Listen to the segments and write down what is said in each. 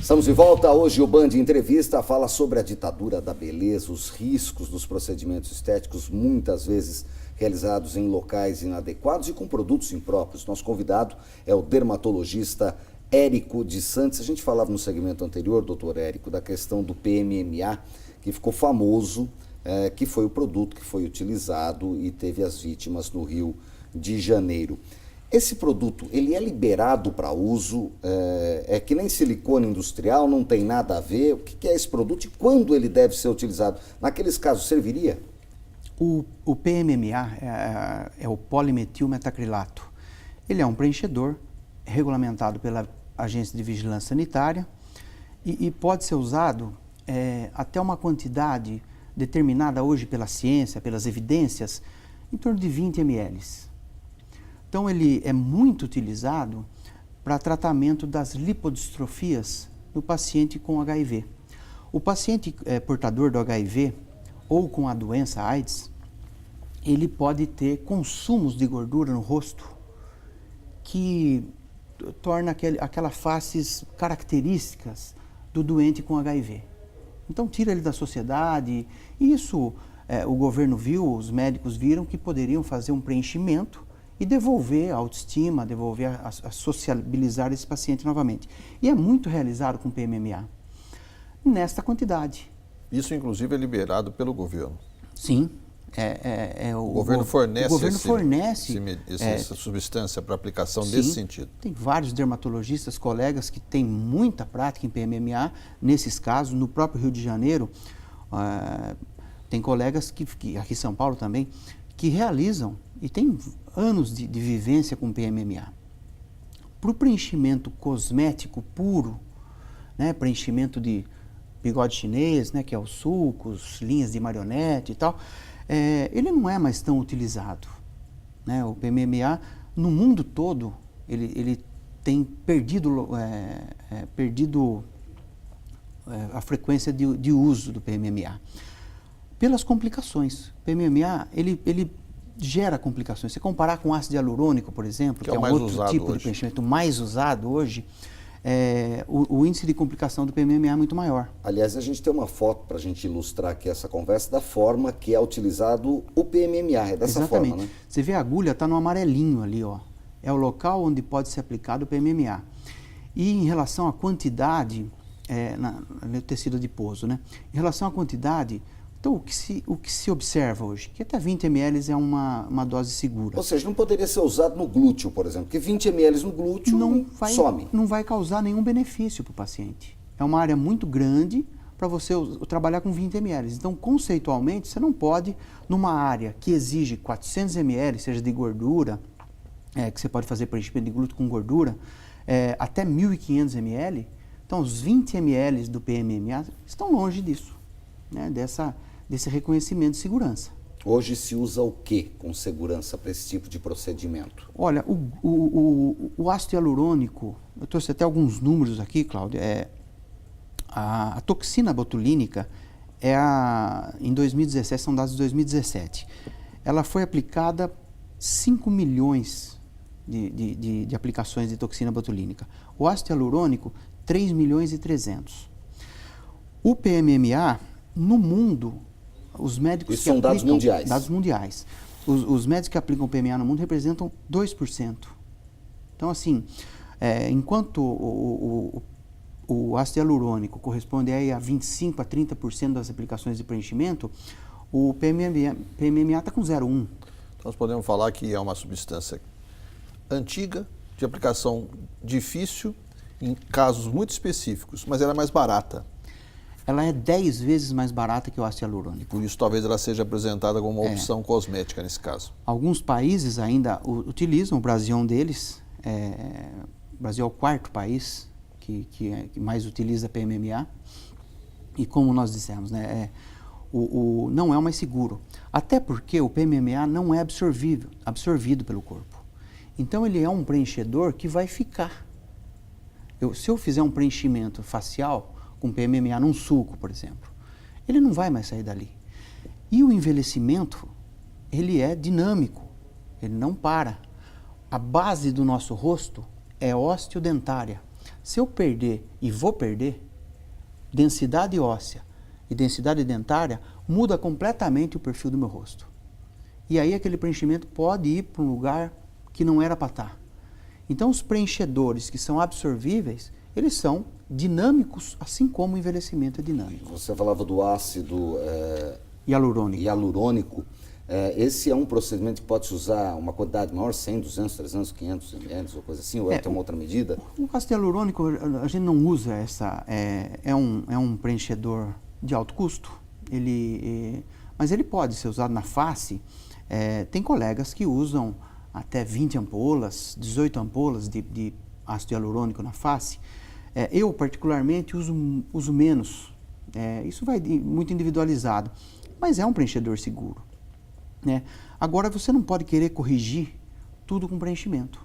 Estamos de volta. Hoje o Band Entrevista fala sobre a ditadura da beleza, os riscos dos procedimentos estéticos, muitas vezes realizados em locais inadequados e com produtos impróprios. Nosso convidado é o dermatologista Érico de Santos. A gente falava no segmento anterior, doutor Érico, da questão do PMMA, que ficou famoso, que foi o produto que foi utilizado e teve as vítimas no Rio de Janeiro. Esse produto, ele é liberado para uso, é que nem silicone industrial, não tem nada a ver. O que é esse produto e quando ele deve ser utilizado? Naqueles casos, serviria? O PMMA é o polimetilmetacrilato. Ele é um preenchedor regulamentado pela Agência de Vigilância Sanitária e pode ser usado até uma quantidade determinada hoje pela ciência, pelas evidências, em torno de 20 ml. Então, ele é muito utilizado para tratamento das lipodistrofias do paciente com HIV. O paciente portador do HIV ou com a doença AIDS, ele pode ter consumos de gordura no rosto que torna aquelas faces características do doente com HIV. Então, tira ele da sociedade. E isso o governo viu, os médicos viram que poderiam fazer um preenchimento e devolver a autoestima, a sociabilizar esse paciente novamente. E é muito realizado com PMMA, nesta quantidade. Isso, inclusive, é liberado pelo governo? Sim. O governo fornece essa substância para aplicação sim, nesse sentido? Tem vários dermatologistas, colegas que têm muita prática em PMMA, nesses casos. No próprio Rio de Janeiro, tem colegas que aqui em São Paulo também, que realizam e tem anos de vivência com PMMA. Para o preenchimento cosmético puro, né, preenchimento de bigode chinês, né, que é os sulcos, linhas de marionete e tal, ele não é mais tão utilizado. Né? O PMMA, no mundo todo, ele tem perdido a frequência de uso do PMMA. Pelas complicações. O PMMA, ele gera complicações. Se comparar com ácido hialurônico, por exemplo, que é um outro tipo de preenchimento mais usado hoje, o índice de complicação do PMMA é muito maior. Aliás, a gente tem uma foto para a gente ilustrar aqui essa conversa da forma que é utilizado o PMMA, é dessa Exatamente. forma, né? Você vê a agulha, está no amarelinho ali, ó. É o local onde pode ser aplicado o PMMA. E em relação à quantidade, no tecido adiposo, né? Em relação à quantidade, então, o que se observa hoje? Que até 20 ml é uma dose segura. Ou seja, não poderia ser usado no glúteo, por exemplo, porque 20 ml no glúteo some. Não vai causar nenhum benefício para o paciente. É uma área muito grande para você trabalhar com 20 ml. Então, conceitualmente, você não pode, numa área que exige 400 ml, seja de gordura, que você pode fazer preenchimento de glúteo com gordura, até 1.500 ml, então os 20 ml do PMMA estão longe disso, né, desse reconhecimento de segurança. Hoje se usa o que com segurança para esse tipo de procedimento? Olha, o ácido hialurônico, eu trouxe até alguns números aqui, Cláudio, a toxina botulínica, em 2017, são dados de 2017, ela foi aplicada 5 milhões de aplicações de toxina botulínica. O ácido hialurônico, 3 milhões e 300. O PMMA, no mundo, os médicos Isso são dados mundiais. Dados mundiais. Os médicos que aplicam PMA no mundo representam 2%. Então, assim, enquanto o ácido hialurônico corresponde aí a 25% a 30% das aplicações de preenchimento, o PMMA está com 0,1%. Nós podemos falar que é uma substância antiga, de aplicação difícil, em casos muito específicos, mas ela é mais barata. Ela é 10 vezes mais barata que o ácido hialurônico. Por isso, talvez ela seja apresentada como uma opção cosmética nesse caso. Alguns países ainda utilizam, o Brasil é um deles. O Brasil é o 4º país que mais utiliza PMMA. E como nós dissemos, né, não é o mais seguro. Até porque o PMMA não é absorvido pelo corpo. Então, ele é um preenchedor que vai ficar. Se eu fizer um preenchimento facial com PMMA num sulco, por exemplo, ele não vai mais sair dali. E o envelhecimento, ele é dinâmico, ele não para. A base do nosso rosto é osteodentária. Se eu perder, e vou perder, densidade óssea e densidade dentária, muda completamente o perfil do meu rosto. E aí aquele preenchimento pode ir para um lugar que não era para estar. Então os preenchedores que são absorvíveis, eles são dinâmicos, assim como o envelhecimento é dinâmico. Você falava do ácido hialurônico. Esse é um procedimento que pode se usar uma quantidade maior, 100, 200, 300, 500 ml ou coisa assim, ou tem uma outra medida? O ácido hialurônico, a gente não usa é um preenchedor de alto custo, mas ele pode ser usado na face. Tem colegas que usam até 20 ampolas, 18 ampolas de ácido hialurônico na face. Eu, particularmente, uso menos. Isso vai muito individualizado, mas é um preenchedor seguro. Né? Agora, você não pode querer corrigir tudo com preenchimento.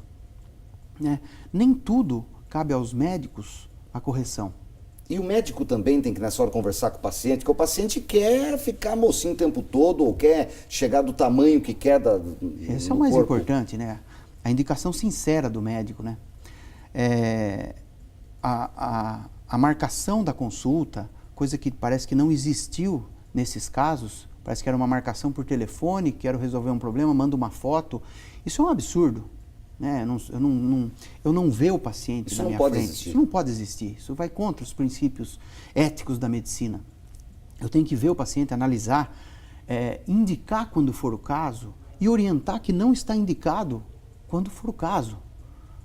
Né? Nem tudo cabe aos médicos a correção. E o médico também tem que, nessa hora, conversar com o paciente, porque o paciente quer ficar mocinho o tempo todo, ou quer chegar do tamanho que quer Esse é o mais importante, né? A indicação sincera do médico, né? A marcação da consulta, coisa que parece que não existiu nesses casos, parece que era uma marcação por telefone, quero resolver um problema, mando uma foto. Isso é um absurdo. Né? Eu não vejo o paciente na minha frente. Isso não pode existir. Isso vai contra os princípios éticos da medicina. Eu tenho que ver o paciente, analisar, indicar quando for o caso e orientar que não está indicado quando for o caso.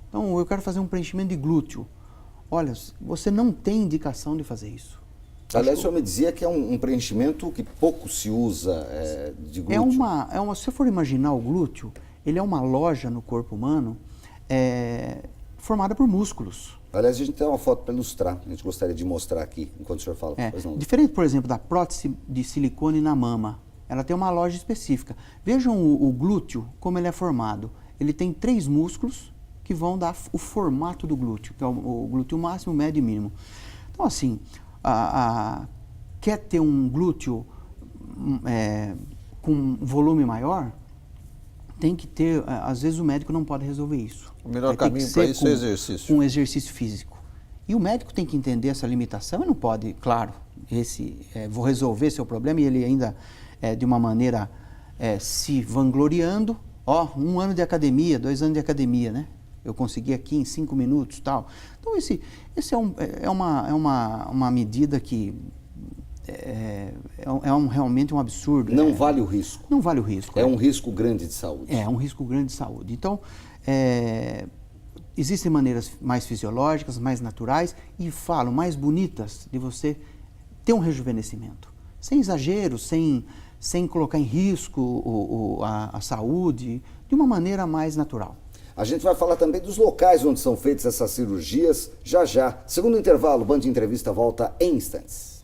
Então, eu quero fazer um preenchimento de glúteo. Olha, você não tem indicação de fazer isso. Aliás, o senhor me dizia que é um preenchimento que pouco se usa de glúteo. Se você for imaginar o glúteo, ele é uma loja no corpo humano formada por músculos. Aliás, a gente tem uma foto para ilustrar, a gente gostaria de mostrar aqui, enquanto o senhor fala. Diferente, por exemplo, da prótese de silicone na mama, ela tem uma loja específica. Vejam o glúteo, como ele é formado. Ele tem 3 músculos que vão dar o formato do glúteo, que é o glúteo máximo, médio e mínimo. Então, assim, quer ter um glúteo com volume maior, tem que ter, às vezes o médico não pode resolver isso. O melhor caminho para isso é exercício. Um exercício físico. E o médico tem que entender essa limitação e não pode, claro, vou resolver seu problema e ele ainda, de uma maneira, se vangloriando, 1 ano de academia, 2 anos de academia, né? Eu consegui aqui em 5 minutos, tal. Então, esse é uma medida que realmente um absurdo. Não vale o risco. Não vale o risco. É um risco grande de saúde. É um risco grande de saúde. Então, existem maneiras mais fisiológicas, mais naturais e mais bonitas de você ter um rejuvenescimento. Sem exagero, sem colocar em risco a saúde, de uma maneira mais natural. A gente vai falar também dos locais onde são feitas essas cirurgias já já. Segundo intervalo, o Band Entrevista volta em instantes.